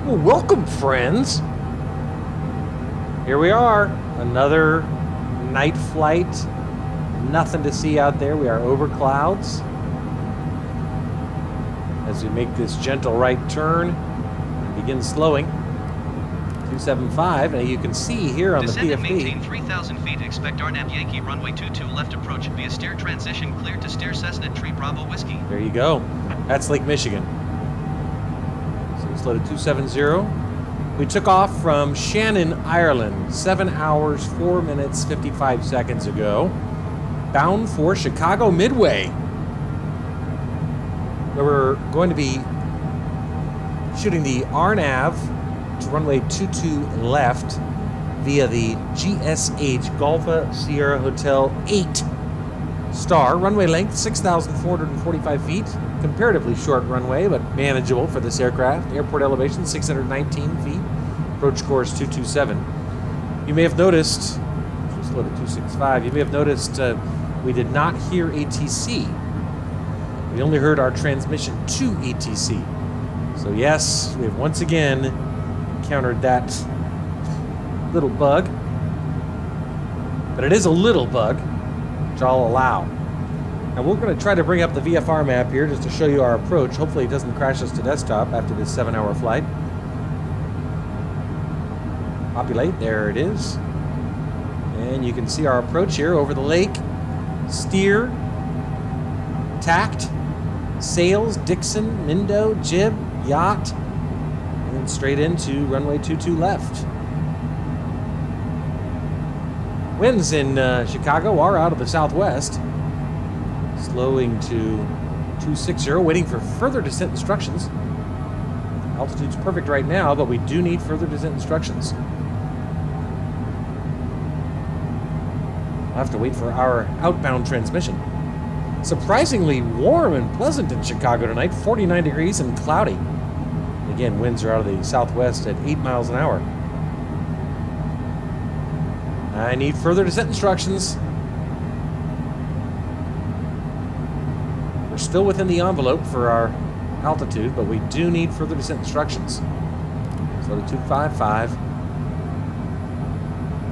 Well, welcome, friends. Here we are, another night flight. Nothing to see out there. We are over clouds. As we make this gentle right turn and begin slowing. 275, and you can see here on Descend the and PFD. maintain 3,000 feet. Expect RNAV Yankee runway 22 left approach via stair transition cleared to stair Cessna Tree Bravo Whiskey. There you go. That's Lake Michigan. So we slowed to 270. We took off from Shannon, Ireland, 7 hours, 4 minutes, 55 seconds ago, bound for Chicago-Midway, where we're going to be shooting the RNAV to runway 22 left via the GSH Golfa Sierra Hotel 8 star. Runway length 6,445 feet. Comparatively short runway, but manageable for this aircraft. Airport elevation 619 feet. Approach course 227. You may have noticed, just load at 265, you may have noticed we did not hear ATC. We only heard our transmission to ATC. So yes, we have once again encountered that little bug. But it is a little bug, which I'll allow. Now we're going to try to bring up the VFR map here just to show you our approach. Hopefully it doesn't crash us to desktop after this 7-hour flight. Populate, there it is. And you can see our approach here over the lake. Steer, tact, sails, Dixon, Mindo, jib, yacht, and then straight into runway 22 left. Winds in Chicago are out of the southwest. Slowing to 260, waiting for further descent instructions. Altitude's perfect right now, but we do need further descent instructions. We'll have to wait for our outbound transmission. Surprisingly warm and pleasant in Chicago tonight, 49 degrees and cloudy. Again, winds are out of the southwest at 8 miles an hour. I need further descent instructions. We're still within the envelope for our altitude, but we do need further descent instructions. So to 255.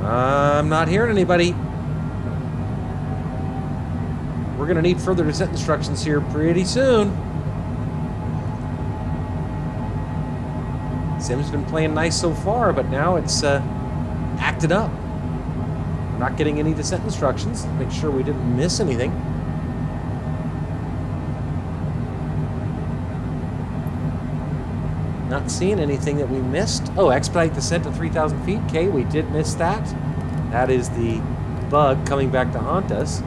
I'm not hearing anybody. We're going to need further descent instructions here pretty soon. Sim's been playing nice so far, but now it's acted up. We're not getting any descent instructions. Make sure we didn't miss anything. Not seeing anything that we missed. Oh, expedite descent to 3,000 feet. Okay, we did miss that. That is the bug coming back to haunt us.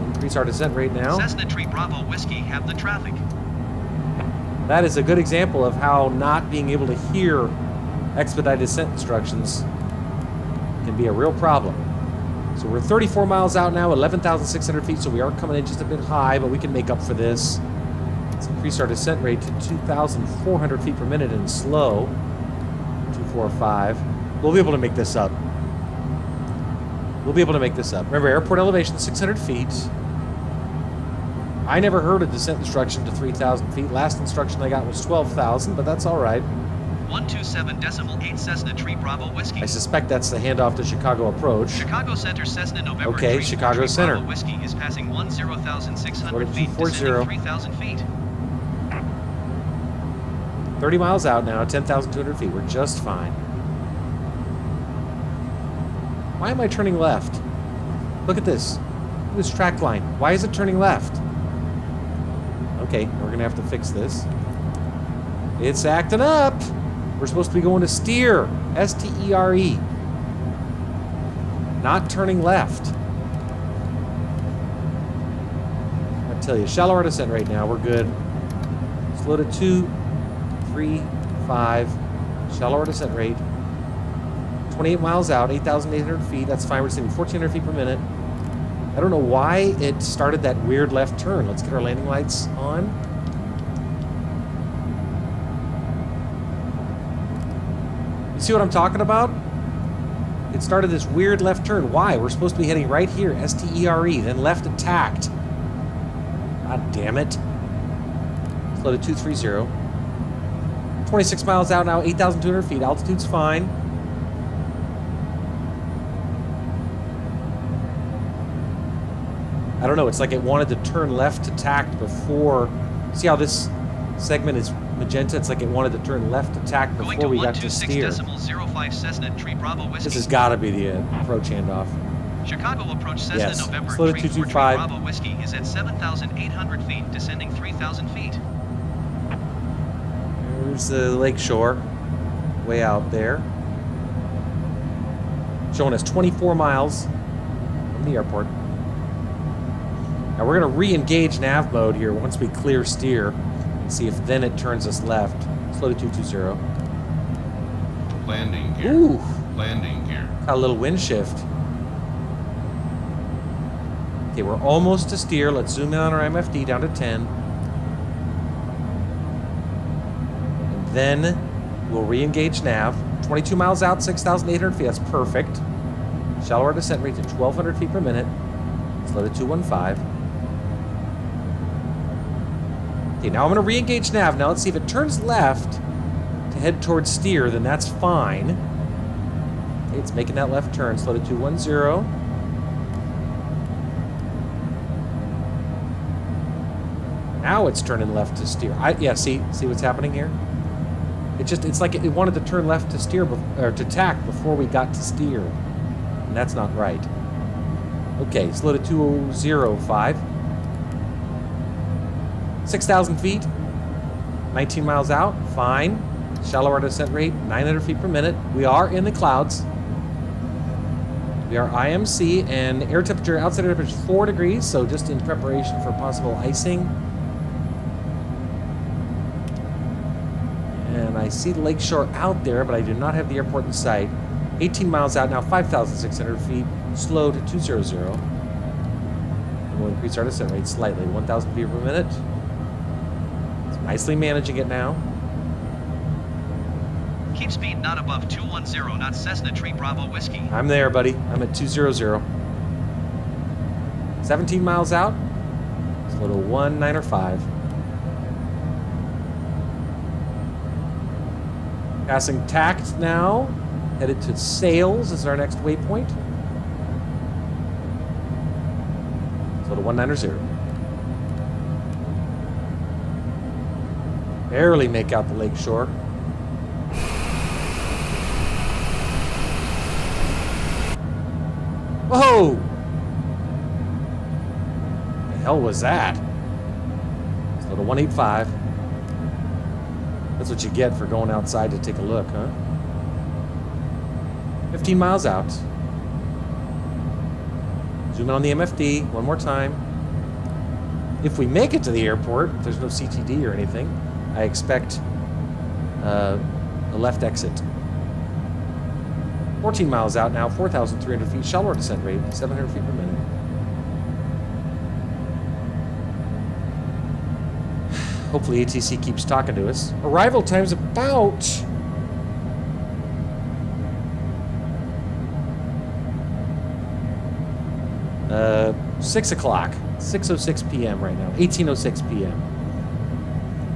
Increase our descent rate now. Cessna Tree Bravo Whiskey have the traffic. That is a good example of how not being able to hear expedite descent instructions can be a real problem. So we're 34 miles out now, 11,600 feet, so we are coming in just a bit high, but we can make up for this. Let's increase our descent rate to 2,400 feet per minute and slow. 245. We'll be able to make this up. We'll be able to make this up. Remember, airport elevation 600 feet. I never heard a descent instruction to 3,000 feet. Last instruction I got was 12,000, but that's all right. 127.8 Cessna Tree Bravo Whiskey. I suspect that's the handoff to Chicago approach. Chicago Center Cessna November. Okay, 3, Chicago Tree Center. Bravo Whiskey is passing 10,600 feet, 240. descending 3,000 feet. 30 miles out now, 10,200 feet. We're just fine. Why am I turning left? Look at this. Look at this track line. Why is it turning left? Okay, we're going to have to fix this. It's acting up. We're supposed to be going to steer. S-T-E-R-E. Not turning left. I tell you, shallow our descent right now. We're good. Slow to 2, 3, 5. Shallow our descent rate. 28 miles out, 8,800 feet. That's fine. We're descending 1,400 feet per minute. I don't know why it started that weird left turn. Let's get our landing lights on. You see what I'm talking about? It started this weird left turn. Why? We're supposed to be heading right here, S-T-E-R-E, then left attacked. God damn it. Slow to 230. 26 miles out now, 8,200 feet. Altitude's fine. I don't know. It's like it wanted to turn left to tact before. See how this segment is magenta? It's like it wanted to turn left to tact before we got to steer. 126.05 Cessna Tree Bravo Whiskey. This has got to be the approach handoff. Chicago approach Cessna Yes. November Slow to Tree 4 Tree 225. Bravo Whiskey is at 7,800 feet, descending 3,000 feet. There's the lakeshore, way out there. Showing us 24 miles from the airport. Now we're going to re-engage nav mode here once we clear steer and see if then it turns us left. Slow to 220. Landing gear. Ooh, Landing gear. got a little wind shift. Okay, we're almost to steer. Let's zoom in on our MFD down to 10. And then we'll re-engage nav. 22 miles out, 6,800 feet. That's perfect. Shallower descent rate to 1,200 feet per minute. Slow to 215. Okay, now I'm going to re-engage nav. Now let's see if it turns left to head towards steer, then that's fine. Okay, it's making that left turn. Slow to 210. Now it's turning left to steer. Yeah, see what's happening here? It's like it wanted to turn left to steer or to tack before we got to steer. And that's not right. Okay, slow to 205. 6,000 feet, 19 miles out, fine. Shallower descent rate, 900 feet per minute. We are in the clouds. We are IMC, and air temperature, outside air temperature is 4 degrees, so just in preparation for possible icing. And I see the lakeshore out there, but I do not have the airport in sight. 18 miles out now, 5,600 feet, slow to 200. And we'll increase our descent rate slightly, 1,000 feet per minute. Nicely managing it now. Keep speed not above 210, not Cessna Tree Bravo Whiskey. I'm there, buddy. I'm at 200. 17 miles out. Slow to 195. Passing tact now. Headed to Sails is our next waypoint. Slow to 190. Barely make out the lakeshore. Whoa! The hell was that? Slow to 185. That's what you get for going outside to take a look, huh? 15 miles out. Zoom in on the MFD one more time. If we make it to the airport, if there's no CTD or anything, I expect a left exit. 14 miles out now, 4,300 feet, shallower descent rate, 700 feet per minute. Hopefully ATC keeps talking to us. Arrival time's about 6 o'clock. 6:06 p.m. right now. 18:06 p.m.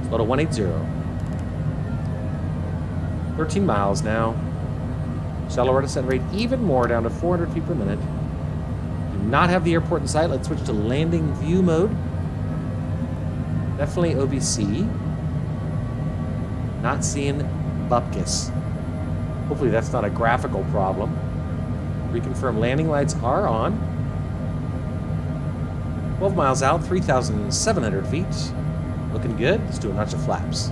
Slow to 180. 13 miles now. Shallower descent rate even more, down to 400 feet per minute. Do not have the airport in sight. Let's switch to landing view mode. Definitely OBC. Not seeing Bupkis. Hopefully that's not a graphical problem. Reconfirm landing lights are on. 12 miles out, 3,700 feet. Looking good. Let's do a notch of flaps.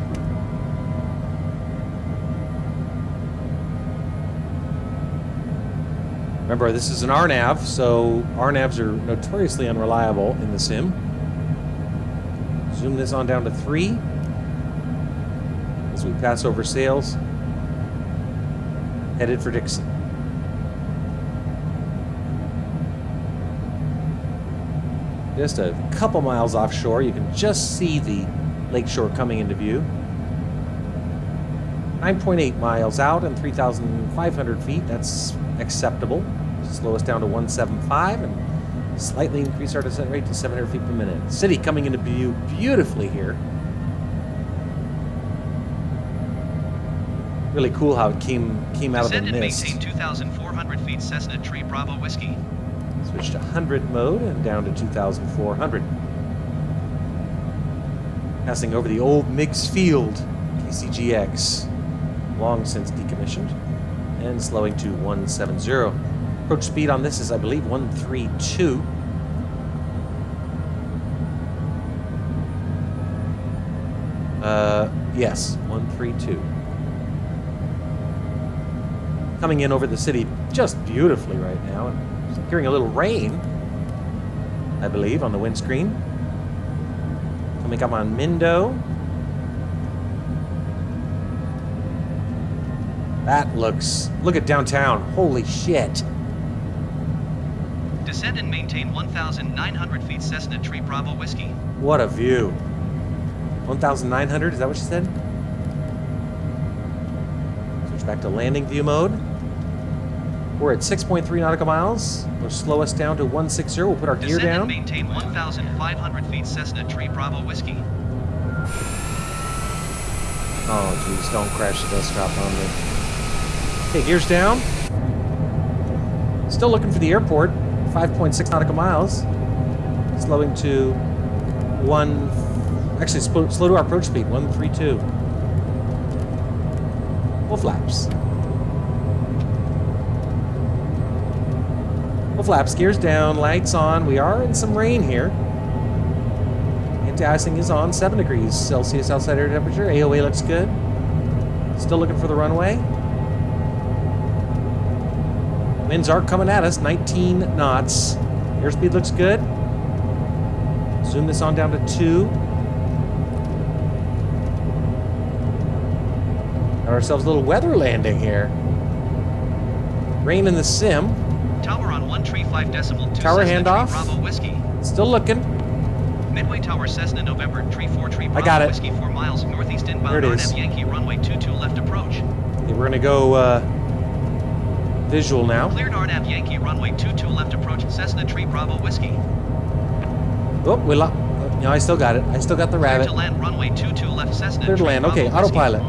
Remember, this is an RNAV, so RNAVs are notoriously unreliable in the sim. Zoom this on down to 3 as we pass over Sails. Headed for Dixon. Just a couple miles offshore, you can just see the lakeshore coming into view. 9.8 miles out and 3,500 feet, that's acceptable. Slow us down to 175 and slightly increase our descent rate to 700 feet per minute. City coming into view beautifully here. Really cool how it came out of the Descend and mist. maintain 2,400 feet Cessna Tree Bravo Whiskey. Switch to 100 mode and down to 2,400. Passing over the old Miggs Field, KCGX, long since decommissioned, and slowing to 170. Approach speed on this is, I believe, 132. Yes, 132. Coming in over the city just beautifully right now. Hearing a little rain, I believe, on the windscreen. Coming up on Mindo. That looks... Look at downtown. Holy shit. Descend and maintain 1,900 feet Cessna Tree Bravo Whiskey. What a view. 1,900, is that what you said? Switch back to landing view mode. We're at 6.3 nautical miles. We'll slow us down to 160. We'll put our gear Descend down. and maintain 1,500 feet Cessna Tree Bravo Whiskey. Oh, jeez, don't crash the dust drop on me. Okay, gears down. Still looking for the airport. 5.6 nautical miles. Slowing to Actually, slow to our approach speed, 132. Full flaps. Full flaps, gears down, lights on. We are in some rain here. Anti-icing is on, 7 degrees Celsius outside air temperature. AOA looks good. Still looking for the runway. Winds are coming at us, 19 knots. Airspeed looks good. Zoom this on down to 2. Got ourselves a little weather landing here. Rain in the sim. Tower on 135 decimal 2 Tower Cessna handoff. Tree Bravo Whiskey. Still looking. Midway Tower Cessna November Tree 4 Tree Bravo I got it. Whiskey 4 miles northeast inbound There it is. RNAV Yankee runway 22 left approach. Okay, we're gonna go visual now. Cleared RNAV Yankee runway 22 left approach Cessna Tree Bravo Whiskey. Oh, we lost. No, I still got it. I still got the Cleared rabbit. to land runway 22 left Cessna Clear to Tree land. Bravo Okay, Whiskey. autopilot.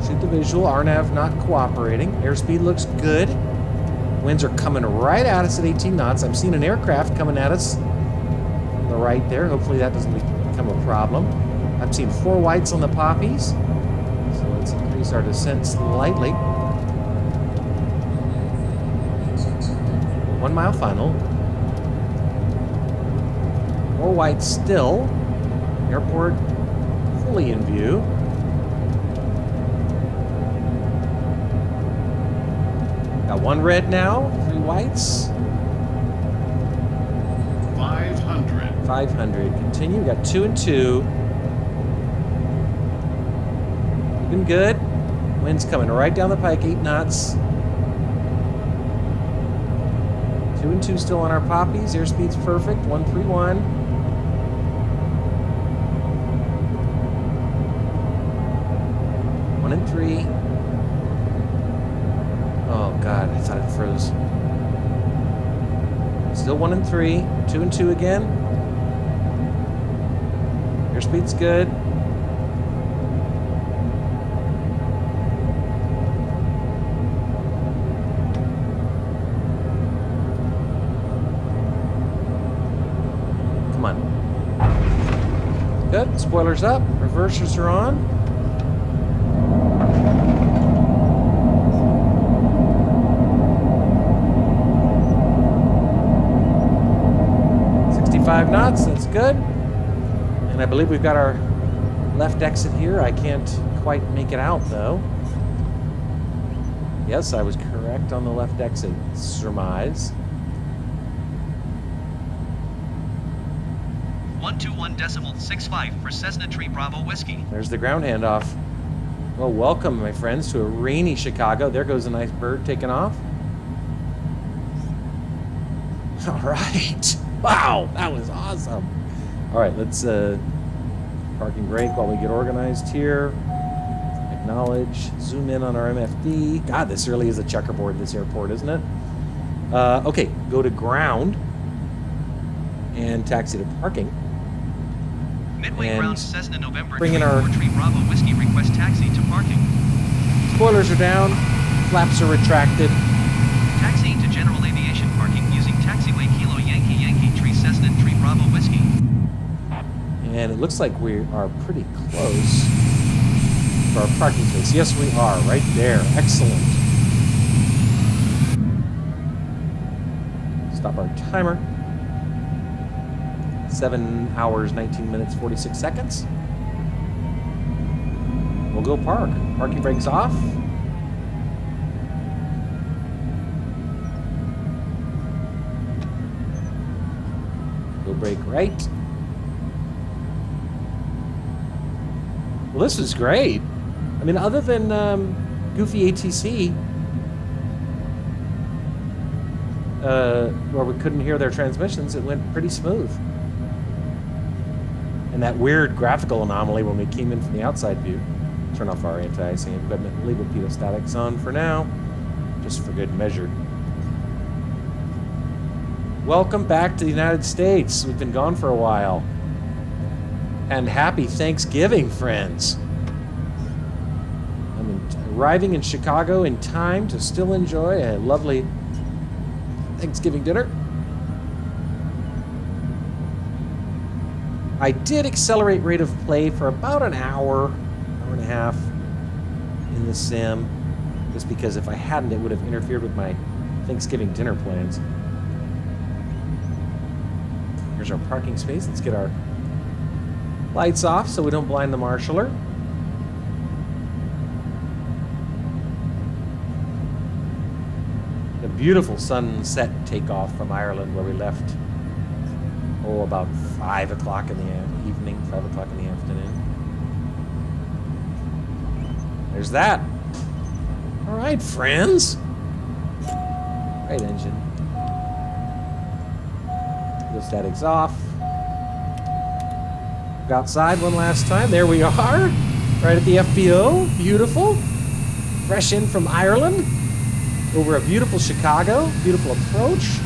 Shoot the visual. RNAV not cooperating. Airspeed looks good. Winds are coming right at us at 18 knots. I'm seeing an aircraft coming at us on the right there. Hopefully that doesn't become a problem. I'm seeing 4 whites on the poppies. So let's increase our descent slightly. 1 mile final. 4 whites still. Airport fully in view. Got 1 red now, 3 whites. 500. 500. Continue. We got 2 and 2. Looking good. Wind's coming right down the pike, 8 knots. 2 and 2 still on our poppies. Airspeed's perfect. 131. One and 3. Oh God, I thought it froze. Still 1 and 3. 2 and 2 again. Airspeed's good. Come on. Good. Spoilers up. Reversers are on. Knots, that's good. And I believe we've got our left exit here. I can't quite make it out though. Yes, I was correct on the left exit surmise. 121.65 for Cessna Tree Bravo Whiskey. There's the ground handoff. Well, welcome, my friends, to a rainy Chicago. There goes a nice bird taking off. All right. Wow, that was awesome. All right, let's parking brake while we get organized here. Acknowledge. Zoom in on our MFD. God, this really is a checkerboard, this airport, isn't it? Okay, go to ground and taxi to parking. Midway And ground Cessna November bring in 3 our 4 Tree Bravo Whiskey request taxi to parking. spoilers are down, flaps are retracted. Taxiing to general aviation parking using taxiway Kilo Yankee Yankee Tree Cessna Tree Bravo Whiskey. And it looks like we are pretty close to our parking space. Yes, we are, right there. Excellent. Stop our timer. 7 hours, 19 minutes, 46 seconds. We'll go park. Parking brakes off. Go brake right. Well, this is great. I mean, other than goofy ATC, where we couldn't hear their transmissions, it went pretty smooth. And that weird graphical anomaly when we came in from the outside view. Turn off our anti-icing equipment. Leave pedostatics on for now, just for good measure. Welcome back to the United States. We've been gone for a while. And happy Thanksgiving, friends. I'm arriving in Chicago in time to still enjoy a lovely Thanksgiving dinner. I did accelerate rate of play for about an hour and a half in the sim, just because if I hadn't, it would have interfered with my Thanksgiving dinner plans. Here's our parking space. Let's get our lights off so we don't blind the marshaller. The beautiful sunset takeoff from Ireland where we left, about 5 o'clock in the evening, 5 o'clock in the afternoon. There's that. All right, friends. Right engine. The static's off. Go outside one last time. There we are. Right at the FBO. Beautiful. Fresh in from Ireland. Over a beautiful Chicago. Beautiful approach.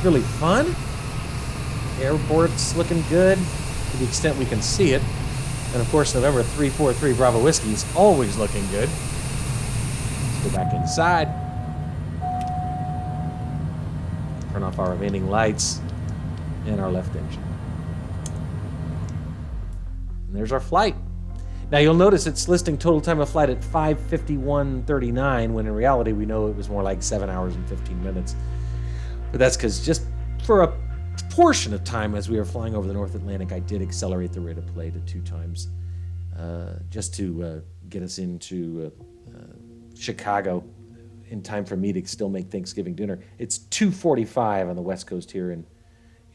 Really fun. Airport's looking good to the extent we can see it. And of course, November 343 Bravo Whiskey is always looking good. Let's go back inside. Turn off our remaining lights and our left engine. And there's our flight. Now you'll notice it's listing total time of flight at 5:51:39, when in reality we know it was more like 7 hours and 15 minutes. But that's because just for a portion of time as we were flying over the North Atlantic, I did accelerate the rate of play to 2 times, just to get us into Chicago in time for me to still make Thanksgiving dinner. It's 2:45 on the West Coast here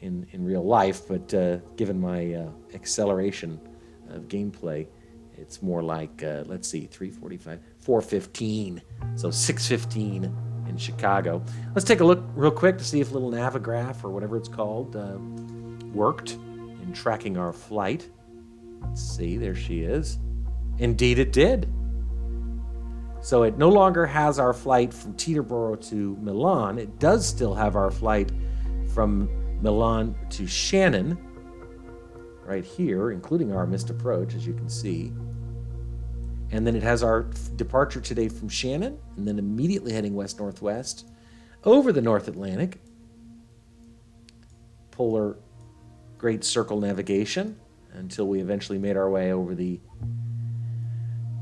in real life, but given my acceleration of gameplay, it's more like, let's see, 3:45, 4:15, so 6:15 in Chicago. Let's take a look real quick to see if little Navigraph, or whatever it's called, worked in tracking our flight. Let's see, there she is. Indeed it did. So it no longer has our flight from Teterboro to Milan. It does still have our flight from Milan to Shannon, right here, including our missed approach, as you can see. And then it has our departure today from Shannon, and then immediately heading west-northwest over the North Atlantic. Polar Great Circle navigation until we eventually made our way over the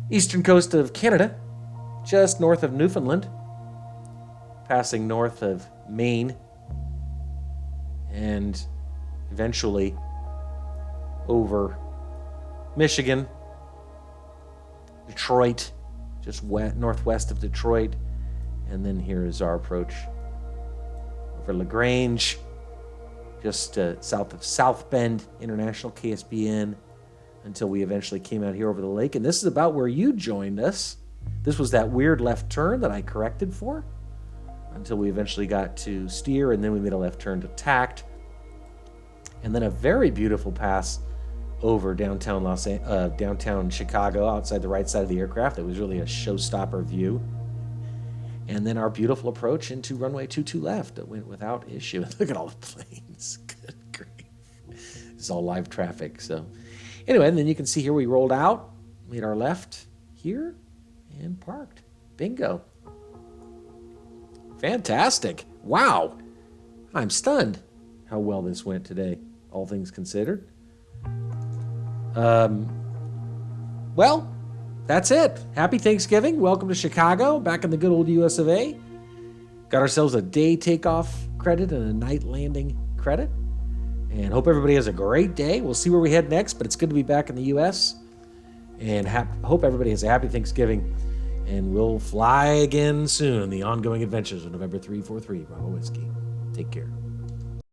eastern coast of Canada, just north of Newfoundland, passing north of Maine, and eventually over Michigan, Detroit, just northwest of Detroit, and then here is our approach over LaGrange, just south of South Bend International, KSBN, until we eventually came out here over the lake. And this is about where you joined us. This was that weird left turn that I corrected for, until we eventually got to steer, and then we made a left turn to tact, and then a very beautiful pass over downtown Chicago, outside the right side of the aircraft. It was really a showstopper view. And then our beautiful approach into runway 22 left. It went without issue. Look at all the planes. Good grief. It's all live traffic. So anyway, and then you can see here we rolled out, made our left here, and parked. Bingo. Fantastic. Wow. I'm stunned how well this went today, all things considered. Well, that's it. Happy Thanksgiving. Welcome to Chicago, back in the good old US of A. Got ourselves a day takeoff credit and a night landing credit. And hope everybody has a great day. We'll see where we head next, but it's good to be back in the US. And hope everybody has a happy Thanksgiving. And we'll fly again soon. The ongoing adventures of November 343 Bravo Whiskey. Take care.